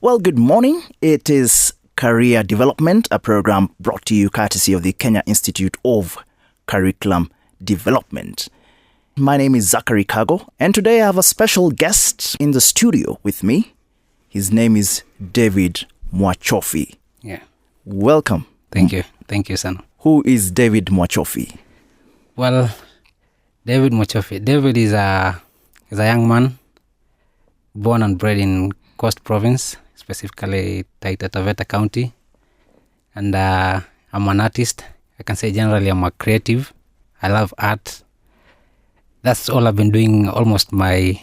Well, good morning. It is Career Development, a program brought to you courtesy of the Kenya Institute of Curriculum Development. My name is Zachary Kago, and today I have a special guest in the studio with me. His name is David Mwachofi. Yeah. Welcome. Thank you. Thank you, son. Who is David Mwachofi? Well, David Mwachofi. David is a young man born and bred in Coast Province, specifically Taita Taveta County. And I'm an artist. I can say generally I'm a creative. I love art. That's all I've been doing almost not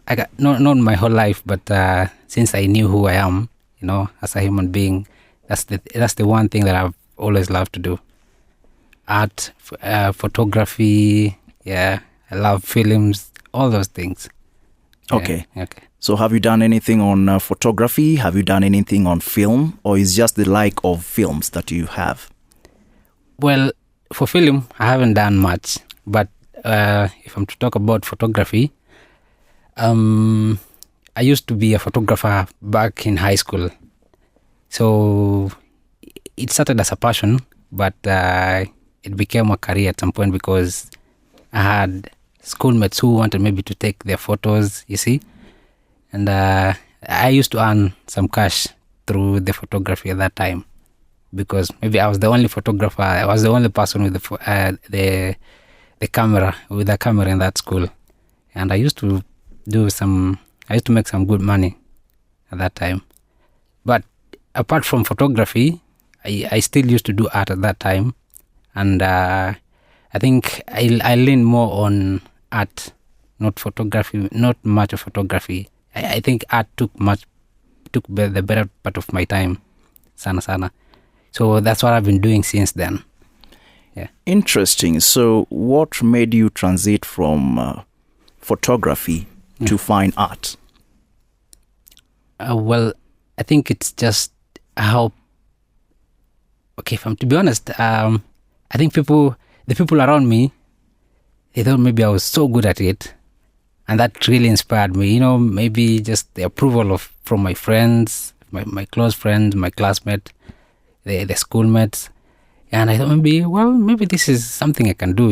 my whole life, but since I knew who I am, as a human being, that's the one thing that I've always loved to do. Art, photography, I love films, all those things. Okay. So have you done anything on photography? Have you done anything on film? Or is just the like of films that you have? Well, for film, I haven't done much. But if I'm to talk about photography, I used to be a photographer back in high school. So it started as a passion, but it became a career at some point because I had schoolmates who wanted maybe to take their photos, you see. And I used to earn some cash through the photography at that time because maybe I was the only photographer. I was the only person with the camera, with a camera in that school. And I used to make some good money at that time. But apart from photography, I still used to do art at that time. And I think I lean more on art, not photography, not much of photography. I think art took the better part of my time, sana. So that's what I've been doing since then. Yeah. Interesting. So what made you transit from photography to fine art? Well, I think it's just how... Okay, to be honest, I think the people around me, they thought maybe I was so good at it. And that really inspired me, maybe just the approval from my friends, my close friends, my classmates, the schoolmates. And I thought maybe this is something I can do,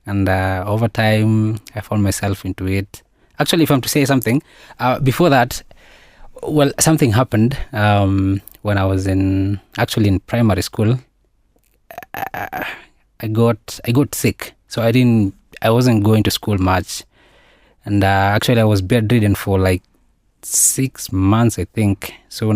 And over time, I found myself into it. Actually, if I'm to say something, before that, something happened when I was in primary school. I got sick, so I wasn't going to school much. And actually, I was bedridden for like 6 months, I think. So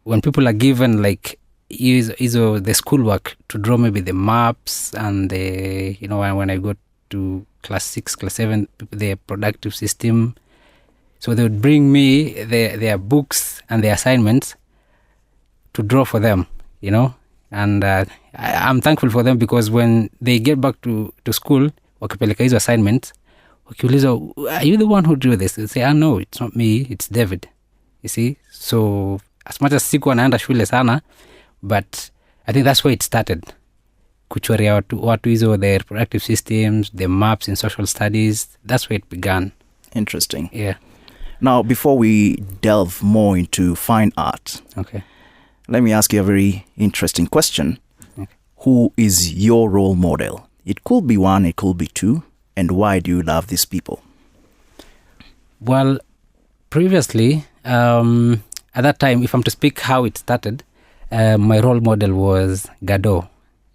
when people are given like the schoolwork to draw maybe the maps and when I got to class 6, class 7, the productive system. So they would bring me their books and their assignments to draw for them, And I'm thankful for them because when they get back to school, wakipeleka hizo assignments, wakiuliza, are you the one who drew this? They say, no, it's not me, it's David. You see? So as much as sikuwa naenda shule sana, but I think that's where it started. Kuchorea watu hizo, the reproductive systems, the maps in social studies, that's where it began. Interesting. Yeah. Now, before we delve more into fine art, okay, let me ask you a very interesting question. Okay. Who is your role model? It could be one, it could be two. And why do you love these people? Well, previously, at that time, if I'm to speak how it started, my role model was Gado.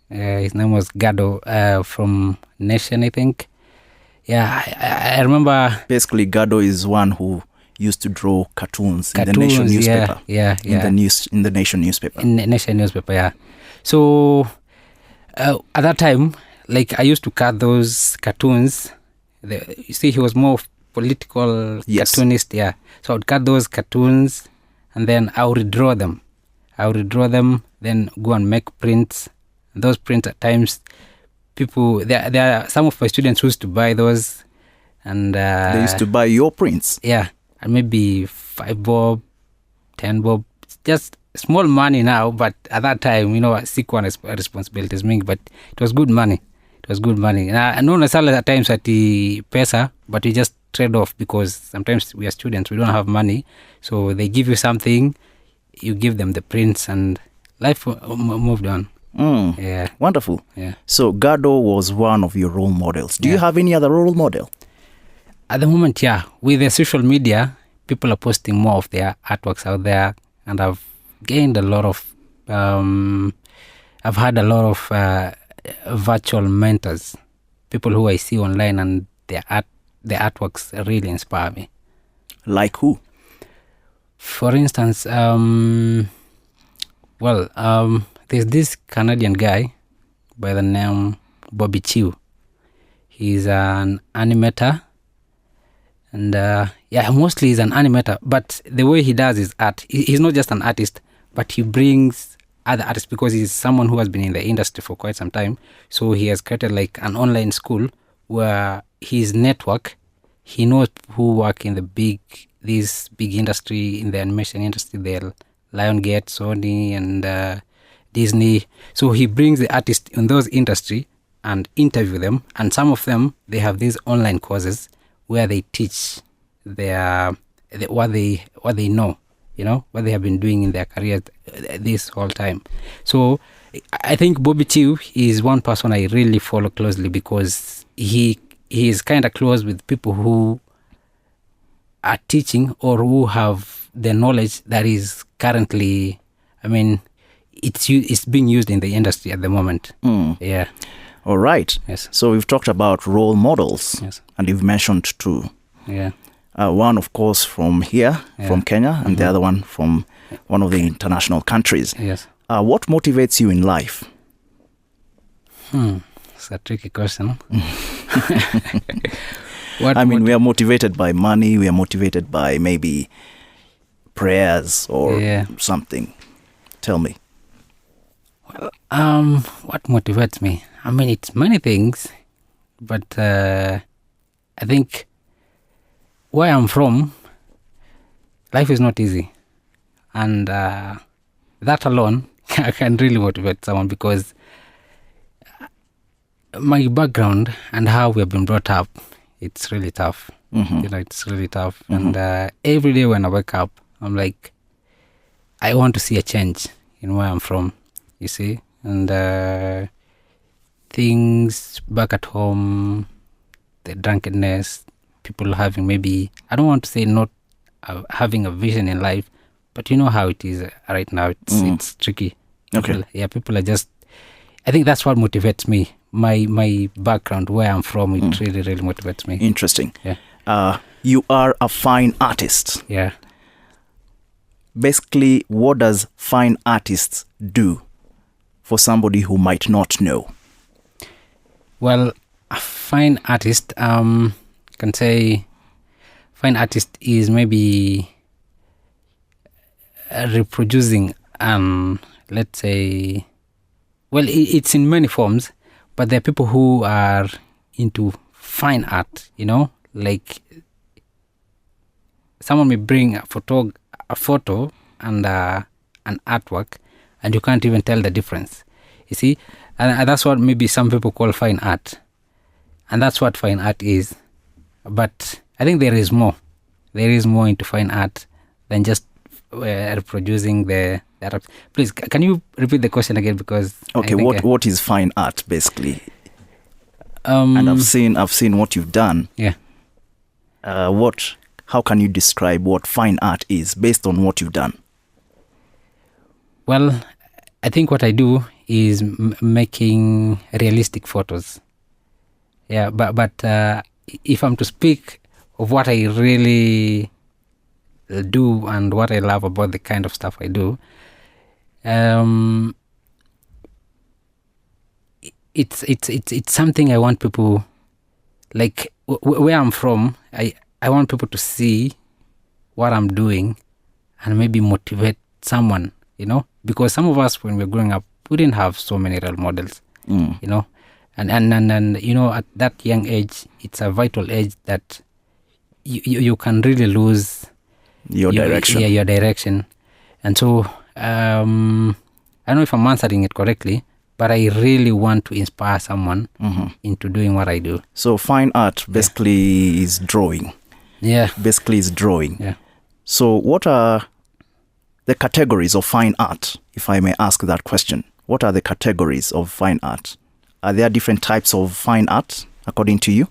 His name was Gado from Nation, I think. Yeah, I remember... Basically, Gado is one who used to draw cartoons in the Nation newspaper. Yeah. In the Nation newspaper. In the Nation newspaper, yeah. So, at that time, like I used to cut those cartoons. You see, he was more political cartoonist, yeah. So I would cut those cartoons and then I would redraw them. Then go and make prints. And those prints at times, there are some of my students who used to buy those. And they used to buy your prints? Yeah. And maybe 5 bob, 10 bob. Just small money now, but at that time, sikuwa responsibilities mingi, but it was good money. It was good money. No necessarily at times at the pesa, but we just trade off because sometimes we are students, we don't have money. So they give you something, you give them the prints, and life moved on. Yeah. Wonderful. Yeah. So Gado was one of your role models. Do you have any other role model? At the moment, yeah. With the social media, people are posting more of their artworks out there, and I've gained a lot of I've had a lot of virtual mentors, people who I see online, and their artworks really inspire me. Like who? For instance, there's this Canadian guy by the name Bobby Chiu. He's an animator, and mostly he's an animator, but the way he does his art, he's not just an artist, but he brings other artists because he's someone who has been in the industry for quite some time. So he has created like an online school where his network, he knows who work in this big industry, in the animation industry, the Lionsgate, Sony, and Disney. So he brings the artists in those industry and interview them, and some of them, they have these online courses where they teach what they know, what they have been doing in their career this whole time. So I think Bobby Chiu is one person I really follow closely because he is kind of close with people who are teaching or who have the knowledge that is currently, it's being used in the industry at the moment. Yeah. All right. Yes. So we've talked about role models. Yes. And you've mentioned two. Yeah. One, of course, from here, from Kenya, and the other one from one of the international countries. Yes. What motivates you in life? It's a tricky question. We are motivated by money. We are motivated by maybe prayers or something. Tell me. Well, what motivates me? It's many things, but I think where I'm from, life is not easy. And that alone can really motivate someone because my background and how we have been brought up, it's really tough. It's really tough. And every day when I wake up, I'm like, I want to see a change in where I'm from, you see. And things back at home, the drunkenness, people having maybe, I don't want to say not having a vision in life, but you know how it is right now. It's tricky. People are just, I think that's what motivates me. My background, where I'm from, it really, really motivates me. Interesting. Yeah. You are a fine artist. Yeah. Basically, what does fine artists do for somebody who might not know? Well, a fine artist, can say fine artist is maybe reproducing, let's say, well, it's in many forms, but there are people who are into fine art, like someone may bring a photo and an artwork, and you can't even tell the difference, you see. And that's what maybe some people call fine art, and that's what fine art is. But I think there is more into fine art than just reproducing the art. Please, can you repeat the question again? Because what is fine art basically? And I've seen what you've done. Yeah. How can you describe what fine art is based on what you've done? Well, I think what I do is making realistic photos. Yeah, but if I'm to speak of what I really do and what I love about the kind of stuff I do, it's something I want people, like where I'm from, I want people to see what I'm doing and maybe motivate someone, because some of us, when we're growing up, we didn't have so many role models, and at that young age, it's a vital age that you can really lose your direction. Your direction. And so I don't know if I'm answering it correctly, but I really want to inspire someone into doing what I do. So fine art basically is drawing. Yeah. Basically is drawing. Yeah. So what are the categories of fine art, if I may ask that question? What are the categories of fine art? Are there different types of fine art according to you?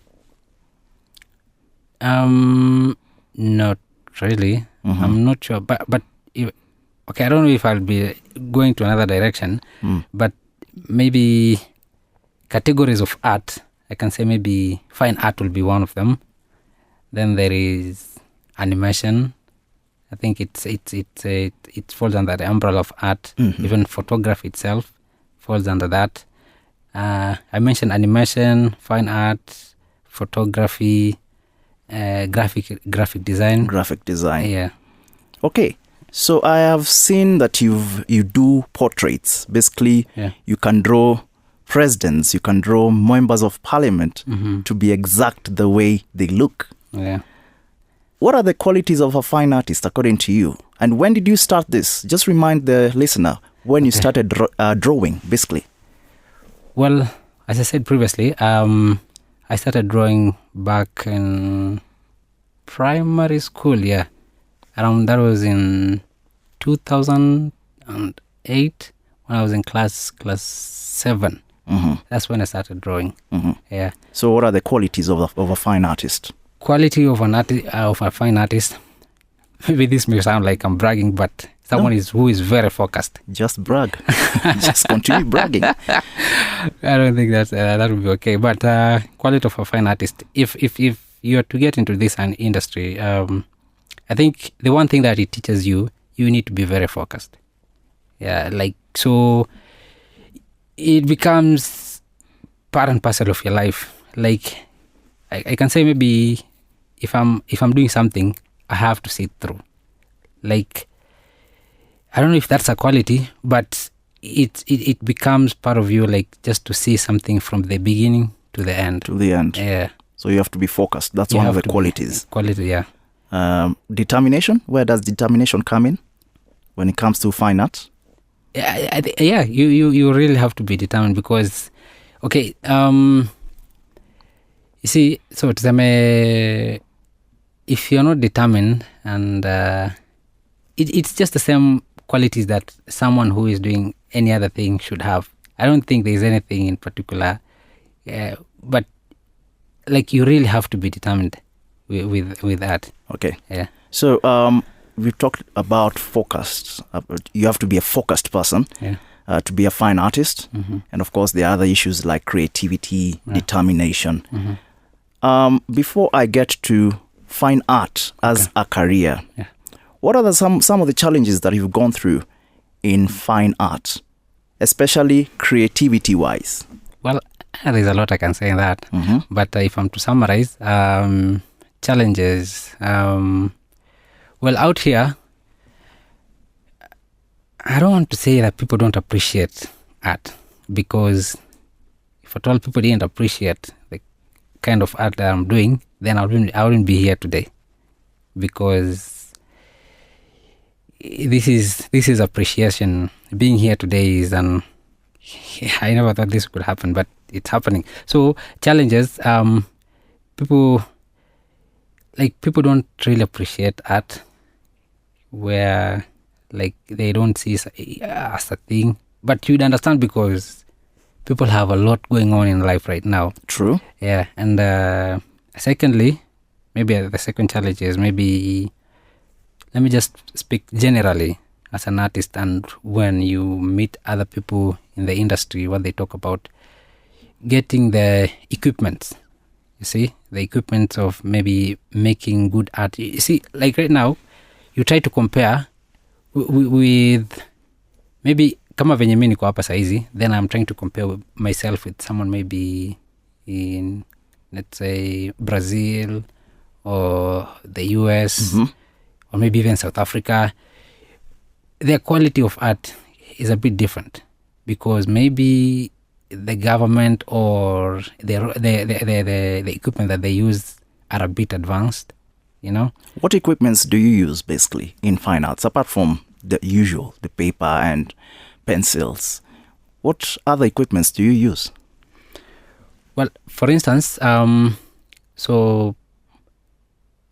Not really. I'm not sure, but okay, I don't know if I'll be going to another direction, but maybe categories of art, I can say maybe fine art will be one of them. Then there is animation. I think it falls under the umbrella of art. Even photography itself falls under that. I mentioned animation, fine art, photography, graphic design. Graphic design. Yeah. Okay. So I have seen that you do portraits. Basically, you can draw presidents, you can draw members of parliament to be exact the way they look. Yeah. What are the qualities of a fine artist according to you? And when did you start this? Just remind the listener when you started drawing, basically. Well, as I said previously, I started drawing back in primary school, Around that was in 2008 when I was in class 7. That's when I started drawing. Yeah. So what are the qualities of a fine artist? Quality of a fine artist. Maybe this may sound like I'm bragging, but someone who is very focused. Just brag. Just continue bragging. I don't think that would be okay. But quality of a fine artist. If you are to get into this industry, I think the one thing that it teaches you need to be very focused. Yeah, so it becomes part and parcel of your life. Like I can say maybe if I'm doing something, I have to see it through. Like I don't know if that's a quality, but it becomes part of you, like just to see something from the beginning to the end. To the end. Yeah. So you have to be focused. That's one of the qualities. Quality, yeah. Determination. Where does determination come in when it comes to fine art? Yeah. You really have to be determined because, okay, you see, so if you're not determined, and it's just the same qualities that someone who is doing any other thing should have. I don't think there's anything in particular, but like you really have to be determined with that. Okay. Yeah. So we talked about focused. You have to be a focused person to be a fine artist, and of course there are other issues like creativity, determination. Before I get to fine art as a career, what are some of the challenges that you've gone through in fine art, especially creativity-wise? Well, there's a lot I can say in that, but if I'm to summarize, challenges. Well, out here, I don't want to say that people don't appreciate art, because if at all people didn't appreciate the kind of art that I'm doing, then I wouldn't be here today, because this is appreciation. Being here today is I never thought this could happen, but it's happening. So challenges, people don't really appreciate art, where like they don't see it as a thing. But you'd understand because people have a lot going on in life right now. True. Yeah, and secondly, maybe the second challenge is maybe, let me just speak generally as an artist, and when you meet other people in the industry, what they talk about, getting the equipment. You see, the equipment of maybe making good art. You see, like right now, you try to compare with maybe kama venye mimi niko hapa saizi, then I'm trying to compare myself with someone maybe in, let's say, Brazil or the US, or maybe even South Africa. The quality of art is a bit different, because maybe the government or the equipment that they use are a bit advanced, you know. What equipments do you use basically in fine arts, apart from the usual, the paper and pencils? What other equipments do you use? Well, for instance, so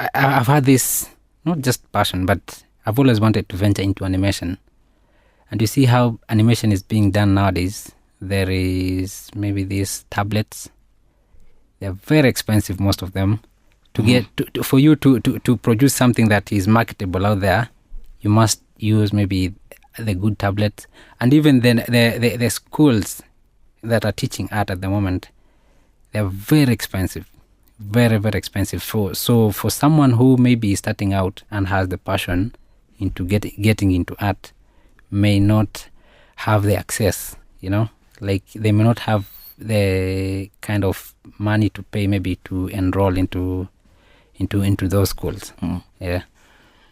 I've had this, not just passion, but I've always wanted to venture into animation. And you see how animation is being done nowadays. There is maybe these tablets. They're very expensive, most of them. To get for you to produce something that is marketable out there, you must use maybe the good tablets. And even then, the schools that are teaching art at the moment, they're very expensive, very, very expensive. So for someone who may be starting out and has the passion into getting into art, may not have the access, like they may not have the kind of money to pay maybe to enroll into those schools. Yeah.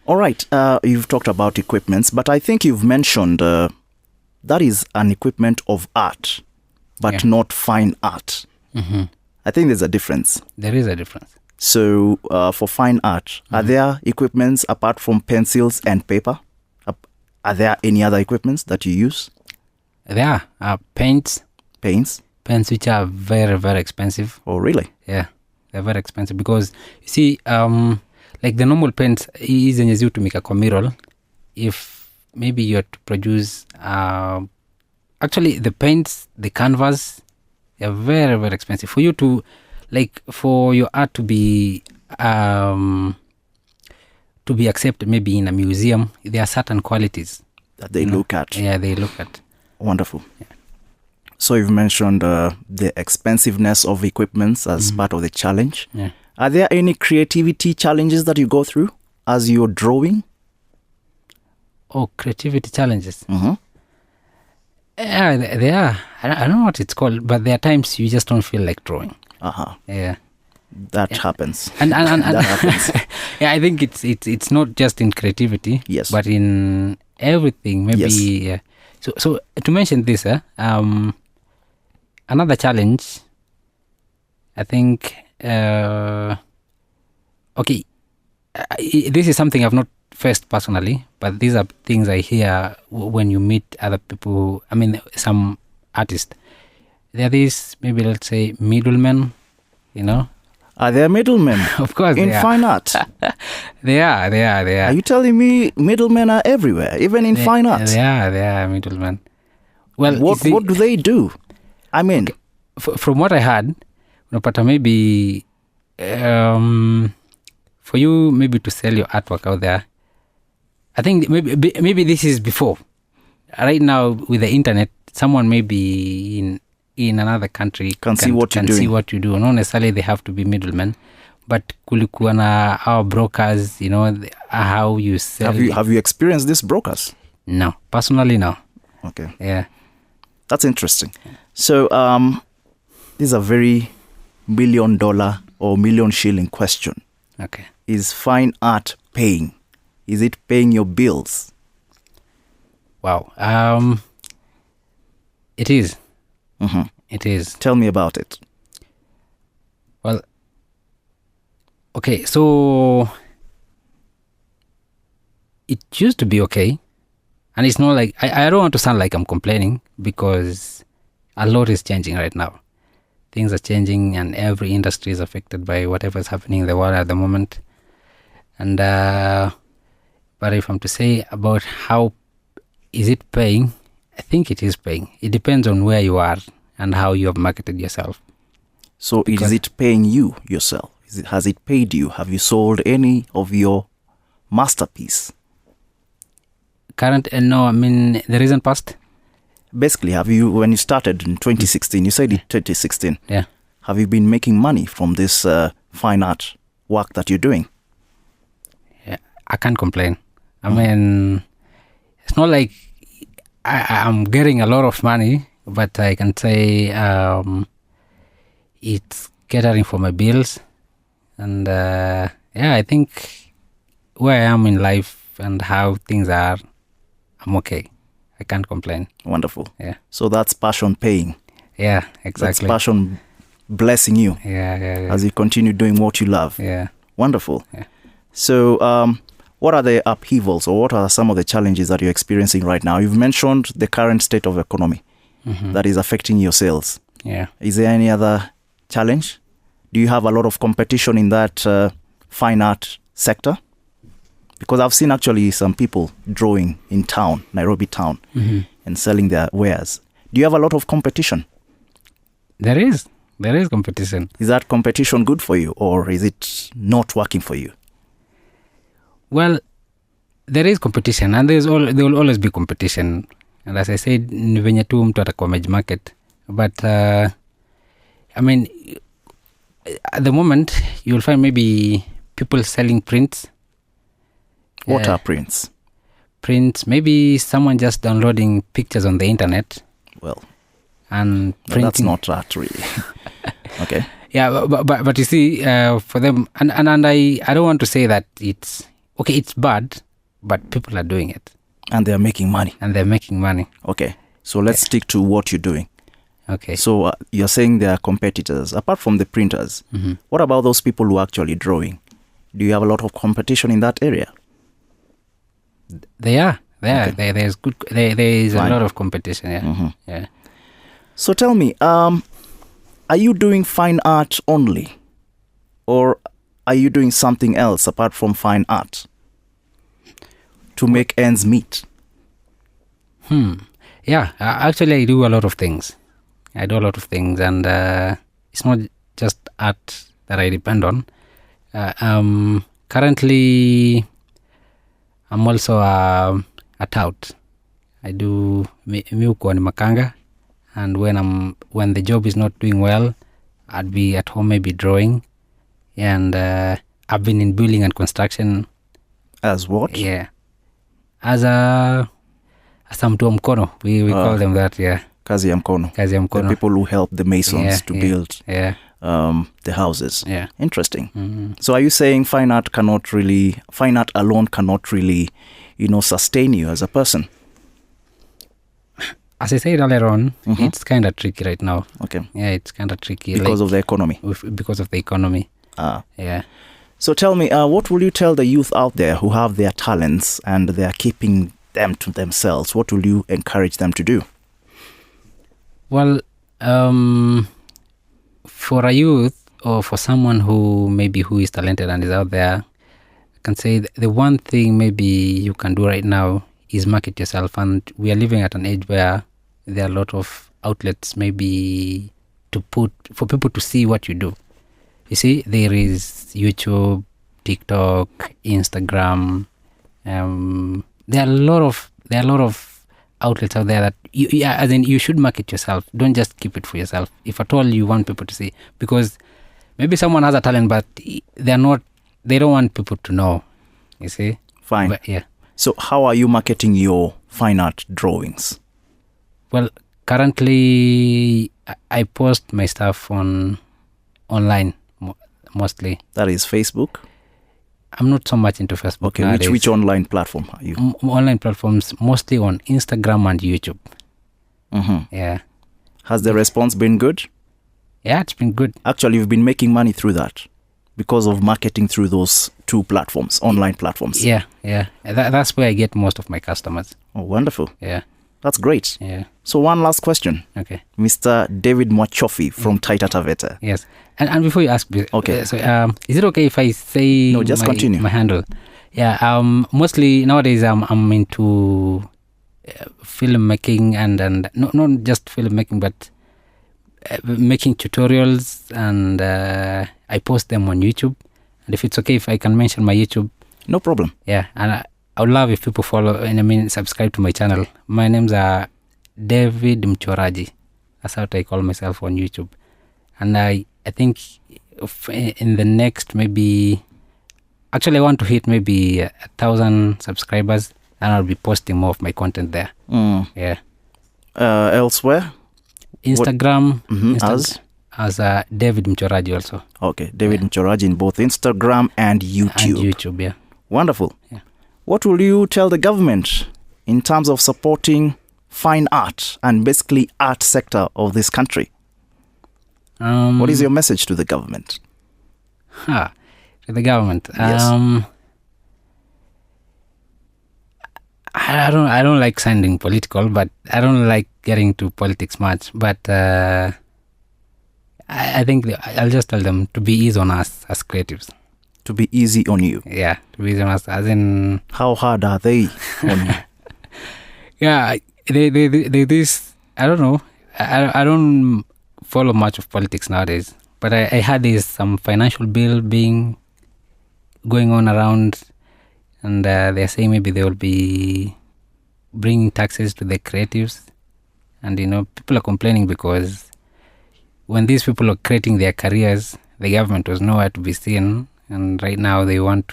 All right. You've talked about equipments, but I think you've mentioned that is an equipment of art, but not fine art. Mm-hmm. I think there's a difference. There is a difference. So for fine art, are there equipments apart from pencils and paper? Are there any other equipments that you use? There are paints. Paints? Pens which are very, very expensive. Oh, really? Yeah, they're very expensive because, you see, like the normal paints, hizi zenye ziutumika kwa mural, if maybe you have to produce, actually the paints, the canvas, they're very, very expensive. For you to, like, for your art to be accepted maybe in a museum, there are certain qualities that they look at. Yeah, they look at. Wonderful. Yeah. So you've mentioned the expensiveness of equipments as part of the challenge. Yeah. Are there any creativity challenges that you go through as you're drawing? Oh, creativity challenges. Mm-hmm. Yeah, they are. I don't know what it's called, but there are times you just don't feel like drawing. Uh-huh. Yeah. That happens. And that happens. Yeah, I think it's not just in creativity, yes, but in everything. Maybe. Yes. Yeah. So to mention this, another challenge, I think. Okay, this is something I've not faced personally, but these are things I hear when you meet other people. I mean, some artists. There are these, maybe let's say, middlemen. Are there middlemen? Of course, in fine art. They are. Are you telling me middlemen are everywhere, even in fine art? They are middlemen. Well, what do they do? I mean, okay, from what I heard, unapata maybe for you maybe to sell your artwork out there. I think maybe this is before. Right now with the internet, someone maybe in another country can see what you do. Not necessarily they have to be middlemen, but kulikuwa na our brokers, how you sell. Have you experienced these brokers? No, personally no. Okay. Yeah. That's interesting. So this is a very $1 million or million shilling question. Okay. Is fine art paying? Is it paying your bills? Wow. It is. Mm-hmm. It is. Tell me about it. Well, okay, so it used to be okay. And it's not like, I don't want to sound like I'm complaining because a lot is changing right now. Things are changing and every industry is affected by whatever is happening in the world at the moment. And, but if I'm to say about how is it paying, I think it is paying. It depends on where you are and how you have marketed yourself. So is it paying you yourself? Has it paid you? Have you sold any of your masterpiece? No, I mean the recent past. Basically, when you started in 2016, you said in 2016. Yeah. Have you been making money from this fine art work that you're doing? Yeah, I can't complain. I mean, it's not like I'm getting a lot of money, but I can say it's catering for my bills. And I think where I am in life and how things are, I'm okay. I can't complain. Wonderful. Yeah. So that's passion paying. Yeah, exactly. That's passion blessing you. Yeah. As you continue doing what you love. Yeah. Wonderful. Yeah. So what are the upheavals or what are some of the challenges that you're experiencing right now? You've mentioned the current state of economy. that is affecting your sales. Yeah. Is there any other challenge? Do you have a lot of competition in that fine art sector? Because I've seen actually some people drawing in town, Nairobi town, and selling their wares. Do you have a lot of competition? There is competition. Is that competition good for you, or is it not working for you? Well, there is competition, and there will always be competition. And as I said, ni venye tu mtu atakuwa market. But I mean, at the moment, you will find maybe people selling prints. What are prints? Prints, maybe someone just downloading pictures on the internet. Well, and no, printing. that's not that really. Okay. Yeah, but you see, for them, and I don't want to say that it's okay. It's bad, but people are doing it, and they're making money. Okay, so let's stick to what you're doing. Okay. So you're saying there are competitors apart from the printers. What about those people who are actually drawing? Do you have a lot of competition in that area? They are. Okay. There's good. There is a lot of competition. Yeah. Yeah. So tell me, are you doing fine art only, or are you doing something else apart from fine art to make ends meet? Yeah. Actually, I do a lot of things. And it's not just art that I depend on. Currently, I'm also a tout. I do miuko ni makanga, and when the job is not doing well, I'd be at home maybe drawing, and I've been in building and construction. As what? Yeah, as mtu wa mkono. We call them that. Yeah. Kazi ya mkono. The people who help the masons to build the houses. Yeah. Interesting. So are you saying fine art alone cannot really, sustain you as a person? As I said earlier on, it's kind of tricky right now. Okay. Yeah, it's kind of tricky. Because of the economy? Because of the economy. Yeah. So tell me, what will you tell the youth out there who have their talents and they are keeping them to themselves? What will you encourage them to do? Well, for a youth or for someone who is talented and is out there, I can say the one thing maybe you can do right now is market yourself. And we are living at an age where there are a lot of outlets maybe for people to see what you do. You see, there is YouTube, TikTok, Instagram. There are a lot of outlets out there that you should market yourself. Don't just keep it for yourself. If at all you want people to see, because maybe someone has a talent, but they don't want people to know. You see? Fine. But, yeah. So how are you marketing your fine art drawings? Well, currently I post my stuff online mostly. That is Facebook? I'm not so much into Facebook. Okay, nowadays. which online platform are you? Online platforms, mostly on Instagram and YouTube. Yeah. Has the response been good? Yeah, it's been good. Actually, you've been making money through that because of marketing through those two platforms, online platforms. Yeah. That's where I get most of my customers. Oh, wonderful. Yeah. That's great. Yeah. So one last question. Okay. Mr. David Mwachofi from Taita Taveta. Yes. And before you ask, okay. So is it okay if I say continue. My handle? Yeah. Mostly nowadays I'm into filmmaking and not just filmmaking, but making tutorials, and I post them on YouTube. And if it's okay if I can mention my YouTube. No problem. Yeah. And I would love if people follow and subscribe to my channel. My name's David Mchoraji. That's how I call myself on YouTube. And I think in the next maybe, actually I want to hit maybe 1,000 subscribers, and I'll be posting more of my content there. Yeah. Elsewhere? Instagram. As David Mchoraji also. Okay, David Mchoraji in both Instagram and YouTube. And YouTube, yeah. Wonderful. Yeah. What will you tell the government in terms of supporting fine art and basically art sector of this country? What is your message to the government? To the government? Yes. I don't like sounding political, but I don't like getting to politics much. But I think I'll just tell them to be easy on us as creatives. To be easy on you. Yeah, to be easy on us, as in... How hard are they on you? Yeah, they this, I don't know. I don't follow much of politics nowadays, but I had some financial bill going on around, and they're saying maybe they will be bringing taxes to the creatives, and people are complaining because when these people are creating their careers, the government was nowhere to be seen, and right now they want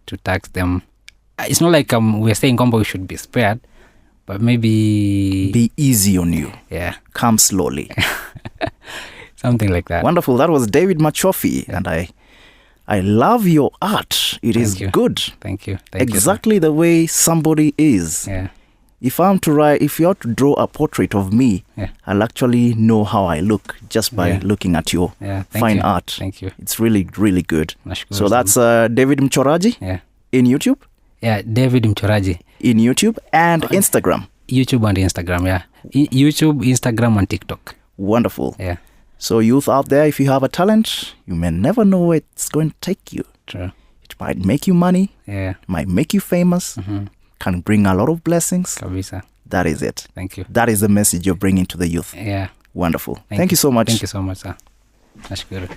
to tax them. It's not like we're saying we should be spared, but maybe... Be easy on you. Yeah. Come slowly. Something like that. Wonderful. That was David Machofi, and I love your art. It is good. Thank you. Exactly the way somebody is. Yeah. If you are to draw a portrait of me, I'll actually know how I look just by looking at your fine art. Thank you. It's really, really good. Nashukuru So that's David Mchoraji in YouTube? Yeah, David Mchoraji. In YouTube and Instagram? YouTube and Instagram, yeah. YouTube, Instagram and TikTok. Wonderful. Yeah. So youth out there, if you have a talent, you may never know where it's going to take you. True. It might make you money. Yeah. It might make you famous. Mm-hmm. Can bring a lot of blessings. Kabisa. That is it. Thank you. That is the message you're bringing to the youth. Yeah. Wonderful. Thank you so much. Thank you so much, sir. Nashukuru.